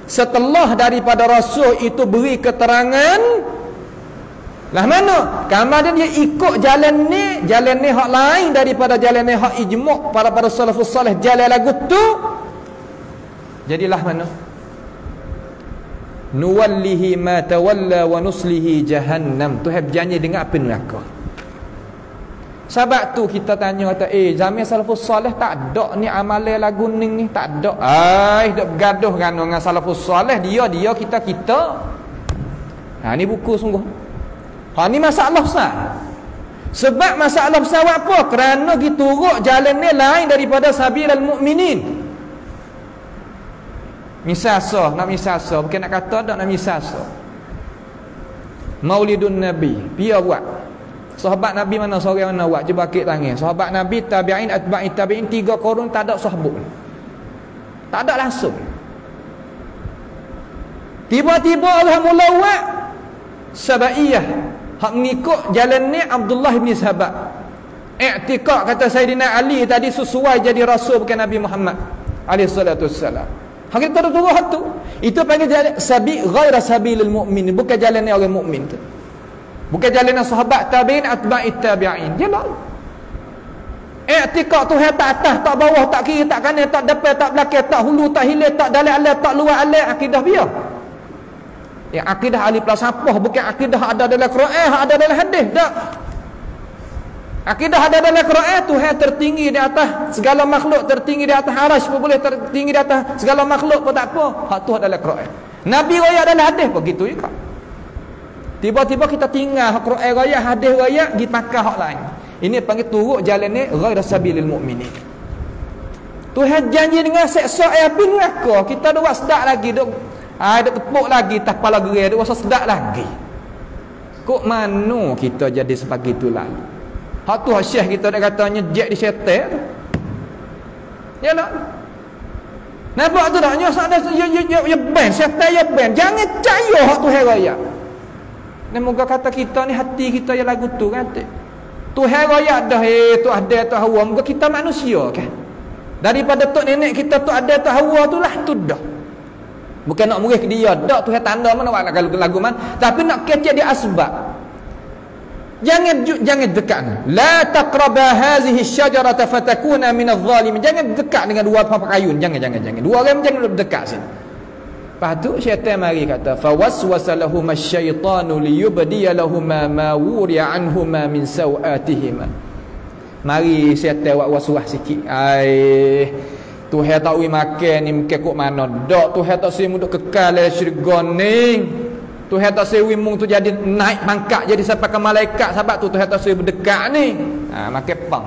setelah daripada rasul itu beri keterangan, lah mana? Kamar dia ikut jalan ni hak lain daripada jalan ni hak ijma' para salafus salih jalan lagu tu, jadilah mana? Nuwallihi ma tawalla wa nuslihi jahannam. Tuhan berjanji dengan api neraka. Sebab tu kita tanya kata zaman salafus salih tak ada ni amalan lagu ni tak ada. Dak bergaduh kan dengan salafus salih, dia kita. Ni buku sungguh. Ni masalah besar. Sebab masalah besar apa? Kerana kita turut jalan ni lain daripada sabilal mukminin. Misasa, nak misasa, bukan nak kata tak nak misasa. Maulidun Nabi, dia buat. Sahabat Nabi mana seorang mana buat? Cuba klik tangan. Sahabat Nabi, tabi'in, atba'i tabi'in, 3 korun tak ada sahabat. Tak ada langsung. Tiba-tiba orang mula buat Sabaiyah. Hak mengikut jalan ni Abdullah bin Sahabat. I'tiqad kata Sayyidina Ali tadi sesuai jadi rasul bukan Nabi Muhammad alaihi salatu wassalam. Hak kita turun hak tu. Itu panggil jalan ghaira sabilil mu'min, bukan jalan ni orang mukmin tu. Bukan jalan sahabat tabi'in atba'i tabi'in. Jalan. I'tiqad tu tak atas, tak bawah, tak kiri, tak kanan, tak depan, tak belakang, tak hulu, tak hilir, tak dalam alam, tak luar alam, akidah biar. Yang akidah ahli falsafah bukan akidah ada dalam Quran, ada dalam hadis. Tak. Akidah ada dalam Quran, Tuhan tertinggi di atas segala makhluk, tertinggi di atas arasy pun boleh, tertinggi di atas segala makhluk pun tak apa. Hak tu dalam Quran. Nabi royak dalam hadis pun gitu juga. Tiba-tiba kita tinggal Quran royak, hadis royak, pergi pakai hak lain. Ini panggil turut jalan ni ghaira sabilil mukminin. Tuhan janji dengan seksa api neraka. Kita dah buat sedap lagi, duk tepuk lagi tak kepala gerai, duk rasa sedap lagi. Kok mana kita jadi sebegitu lalu? Hak tu syekh kita dah katanya jet di syaitan. Ya tak? Nampak tu tak? Nyos ada ya ban, syaitan ya ban. Jangan percaya hak tu raya. Dan moga kata kita ni hati kita yang lagu tu kata. Tuhan raya dah tu ada tu Hawa. Moga kita manusia kan. Daripada tok nenek kita tu ada tu Hawa tu lah tu dah. Bukan nak murih ke dia, dak Tuhan tanda mana nak lagu man, tapi nak kecek dia asbab. Jangan dekat. La taqraba hadhihi asy-syajarata fatakuna min adh-dhalimin. Jangan dekat dengan dua pakayun. Jangan. Dua orang jangan dekat sini. Lepas tu syaitan mari kata fawaswasa lahum asy-syaitanu liyubdiya lahum ma wuriya anhuma min sawatihima. Mari syaitan buat waswas sikit. Tuhan tak wi makan ni makan kok mana dak. Tuhan tak sui muduk kekal dalam syurga ni. Tuhan tak sui mung tu jadi naik pangkat jadi sampai ke malaikat. Sebab tu Tuhan tak sui berdekat ni. Makan pang.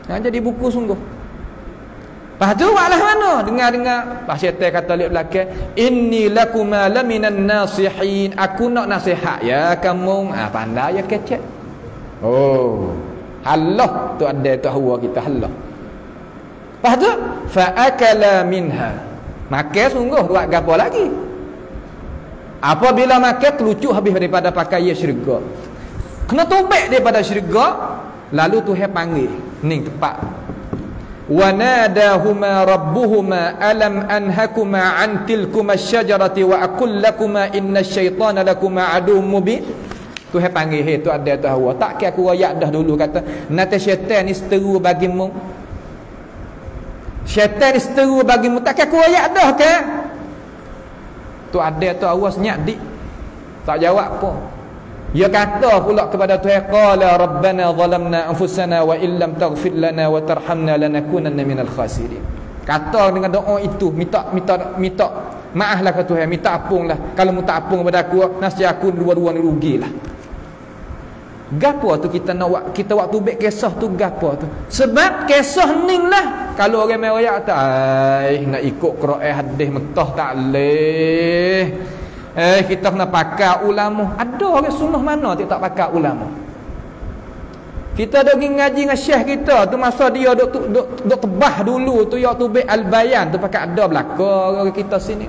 Jadi buku sungguh. Lepas tu buatlah mana? Dengar-dengar. Pak syaitan kata lihat belakang, inni lakuma laminan nasihin. Aku nak nasihat ya kamu. Pandai ya kecek. Oh. Allah tu ada tu hawa kita Allah. Lepas tu fa'akala minha. Makan sungguh buat gapo lagi. Apabila makan terlucuk habis daripada pakaian syurga. Kena tobek daripada syurga, lalu Tuhan panggil. Ni tepat. Wa nadahuma rabbuhuma alam anhakuma an tilkuma asyajarati wa aqul lakuma inna syaitana lakuma aduwwum mubin. Tuhan panggil, "Hei tu ada tu Hawa, tak ke aku royak dah dulu kata, nanti syaitan ni seteru bagimu. Syaitan ni seteru bagimu, tak ke aku royak dah ke?" Tu ada tu Hawa senyap dik. Tak jawab apa. Dia kata pula kepada Tuhan, qala rabbana zalamna anfusana wa illam taghfir lana wa tarhamna lanakunanna minal khasirin. Kata dengan doa itu, minta maaflah ke Tuhan, minta ampunglah. Kalau mu tak ampun kepada aku, nasib aku dua-dua ni rugilah. Gapo tu kita nak buat, kita waktu baik kisah tu gapo tu? Sebab kisah ning lah. Kalau orang mai royak tak, nak ikut Quran hadis mentah tak leh. Kita kena pakai ulama. Ada orang sunnah mana tak pakai ulama? Kita dah pergi ngaji dengan syekh kita tu, masa dia duk tebah dulu tu, ya tu baik al-bayan tu pakai ada belaka orang kita sini.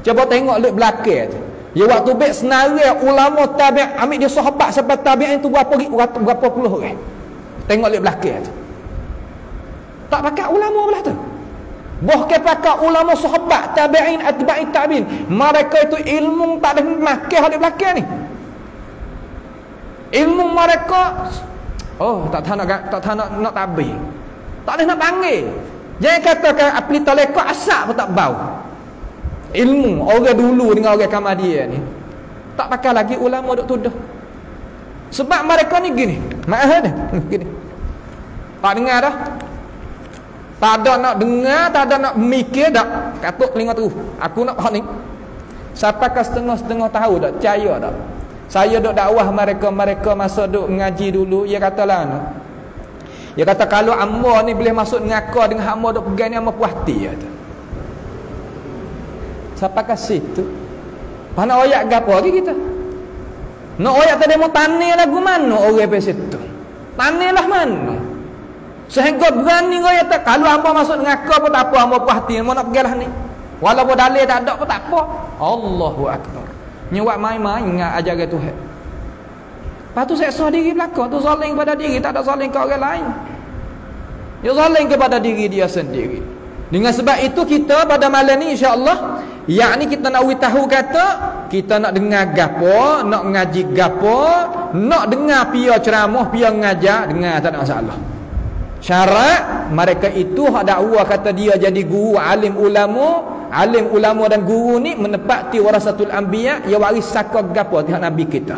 Cuba tengok lek belakang tu. Ya waktu baik senarai ulama tabi' ambil dia sahabat sampai tabi'in tu berapa puluh orang. Tengok lek belakang tu. Tak pakai ulama belah tu. Bahkan pakai ulama sahabat tabi'in atba'i tabi'in. Mereka itu ilmu tak ada makan di belakang ni. Ilmu mereka tak tahu nak tabih. Tak ada nak panggil. Jangan katakan apli talaqah asak pun tak bau. Ilmu orang dulu dengan orang Kamadia ni tak pakai lagi ulama duk tuduh. Sebab mereka ni gini. Maaf dah. Gini. Tak dengar dah. Tak ada nak dengar, tak ada nak mikir dak. Katuk telinga terus. Aku nak faham ni. Siapakah setengah-setengah tahu dak, percaya dak. Saya duk dakwah mereka masa duk ngaji dulu, dia katalah anu. Dia kata kalau hamba ni boleh masuk ngaka dengan hamba duk pegang ni hamba puas hati kata. Siapakah situ? Mana oyak gapo lagi kita? Nak oyak tadi mau tani lagu mana orang pe situ? Tanilah mana? Sehingga berani orang kata kalau hamba masuk ngaka pun tak apa, hamba puas hati, hamba nak pergilah ni. Walaupun dalil tak ada pun tak apa. Allahu akbar. Nyuat main-main ingat ajaran Tuhan. Lepas tu seksa diri belakang tu, zalim kepada diri, tak ada zalim ke orang lain. Dia zalim kepada diri dia sendiri. Dengan sebab itu kita pada malam ni insya-Allah, yakni kita nak tahu kata kita nak dengar gapo, nak ngaji gapo, nak dengar pia ceramah, pia ngajar, dengar tak ada masalah. Syarat mereka itu hak dakwah kata dia jadi guru, alim ulama dan guru ni menepati warasatul anbiya, ia waris saka gapo hak nabi kita.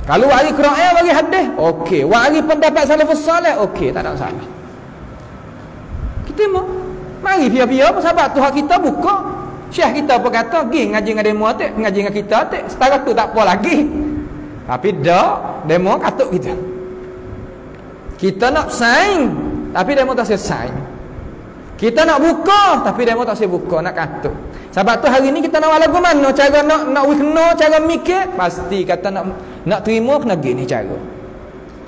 Kalau waris Quran, waris hadis, okey. Waris pendapat salafus salih, okey, tak ada masalah. Kita mau mari pia-pia apa sebab tu hak kita buka. Syekh kita apa kata, "Gi ngaji dengan demo atik, ngaji dengan kita atik." Setara tu tak apa lagi. Tapi dak demo katuk kita. Kita nak saing, tapi demo tak selesai. Kita nak buka, tapi demo tak buka, nak katuk. Sebab tu hari ni kita nak lagu mana cara nak kena cara mikir, pasti kata nak terima kena gini cara.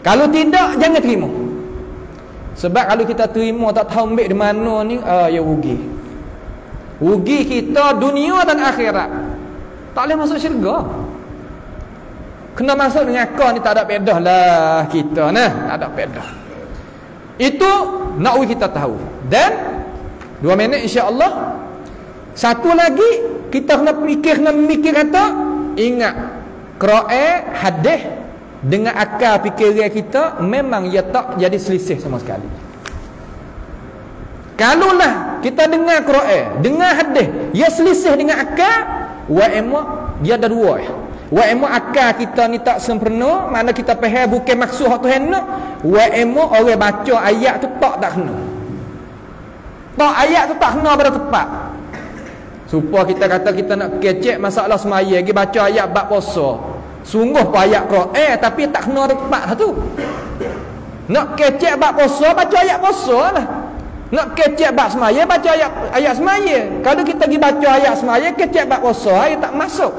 Kalau tidak jangan terima. Sebab kalau kita terima tak tahu ambil di mana ni, ya rugi. Rugi kita dunia dan akhirat. Tak boleh masuk syurga. Kena masuk dengan kau ni tak ada pedah lah kita nah, tak ada pedah. Itu nak kita tahu. Dan 2 minit insya-Allah. Satu lagi kita kena mikir kata, ingat Quran hadis dengan akal fikiran kita memang ia tak jadi selisih sama sekali. Kalaulah kita dengar Quran, dengar hadis, ia selisih dengan akal, wa emak dia ada dua. Wa emak akal kita ni tak sempurna, mana kita faham bukan maksud hak Tuhan nak. Wa emak orang baca ayat tu tak kena. Tak ayat tu tak kena pada tepat. Supaya kita kata kita nak kecek masalah semaya, pergi baca ayat bab puasa. Sungguh pun ayat Quran tapi tak kena pada tepat tu. Nak kecek bab puasa, baca ayat puasa lah. Nak kecek bab semaya, baca ayat semaya. Kalau kita pergi baca ayat semaya, kecek bab puasa, ayat tak masuk.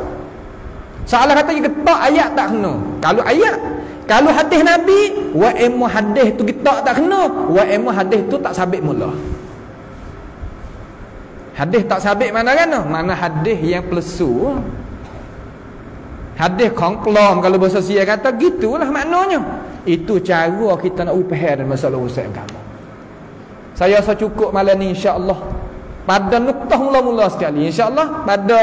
Salah kata kita tak ayat tak kena. Kalau ayat, kalau hadis Nabi, wa ilmu hadis tu kita tak kena, wa ilmu hadis tu tak sabit mula. Hadis tak sabit mana kan? Mana hadis yang pelesu. Hadis kongklom kalau bahasa Sia kata gitulah maknanya. Itu cara kita nak upah dan masalah urusan agama. Saya rasa cukup malam ni insya-Allah. Pada nuktah mula-mula sekali insya-Allah pada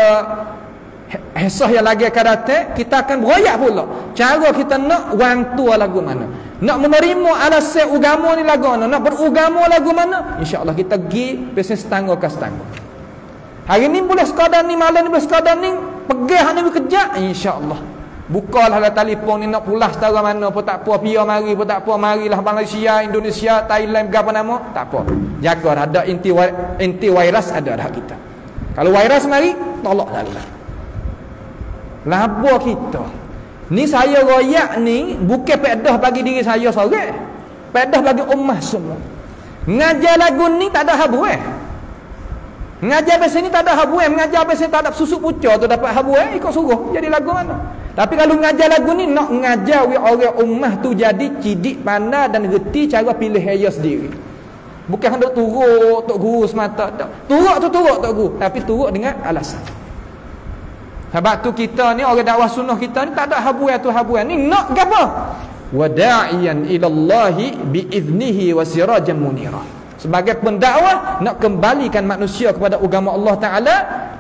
hisah yang lagi akan datang kita akan beroyak pula cara kita nak wantu lagu mana. Nak menerima alasan agama ni lagu mana, nak beragama lagu mana. Insya-Allah kita pergi bisnes setangga ke setangga. Hari ni boleh sekadar ni, malam ni boleh sekadar ni, pergi hak ni kejap insya-Allah. Bukalah lah telefon ni nak pulas setara mana pun tak apa, pia mari pun tak apa, marilah Malaysia, Indonesia, Thailand, berapa nama, tak apa. Jaga ada inti virus ada dah kita. Kalau virus mari, tolak lah. Laba kita. Ni saya royak ni bukan pedah bagi diri saya seorang. Pedah bagi ummah semua. Ngajar lagu ni tak ada habuan. Mengajar bahasa ni tak ada habuan, mengajar bahasa tak ada susuk pucuk tu dapat habuan, ikut suruh jadi lagu mana. Tapi kalau mengajar lagu ni nak mengajar orang ummah tu jadi cidik pandai dan reti cara pilih raya sendiri. Bukan hendak turut tok guru semata tak. Turut tu turut tok guru, tapi turut dengan alasan. Sebab tu kita ni orang dakwah sunnah kita ni tak ada habuan tu habuan ni nak gapo? Wada'iyan ila Allah bi iznihi wa sirajan munira. Sebagai pendakwah nak kembalikan manusia kepada agama Allah Taala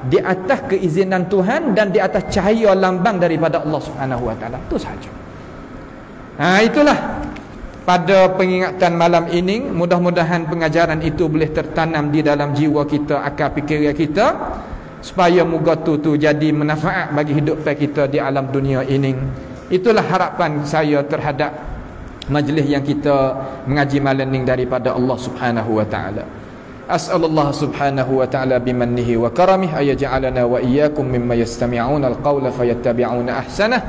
di atas keizinan Tuhan dan di atas cahaya lambang daripada Allah Subhanahu Wa Taala. Itu sahaja. Itulah pada pengingatan malam ini, mudah-mudahan pengajaran itu boleh tertanam di dalam jiwa kita, akal fikiran kita, supaya moga tu jadi manfaat bagi hidup kita di alam dunia ini. Itulah harapan saya terhadap majlis yang kita mengaji malam ni daripada Allah Subhanahu wa taala. As'alullah Subhanahu wa taala bimannihi wa karamih ayaj'alana wa iyyakum mimma yastami'una al-qawla fayattabi'una ahsanah.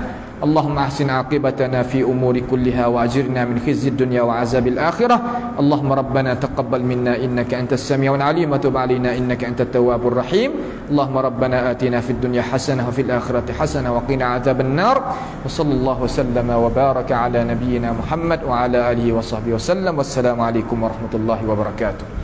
Allahumma ahsin 'aqibatana fi umuri kulliha wa ajirna min khizyid dunya wa 'azabil akhirah. Allahumma rabbana taqabbal minna innaka antas sami'ul 'alim wa tub 'alaina innaka antat tawwabur rahim. Allahumma rabbana atina fid dunya hasanah wa fil akhirati hasanah wa qina 'adzaban nar. Wa sallallahu wasallama wa baraka ala nabiyyina Muhammad wa ala alihi wa sahbihi wasallam. Wassalamu alaikum warahmatullahi wabarakatuh.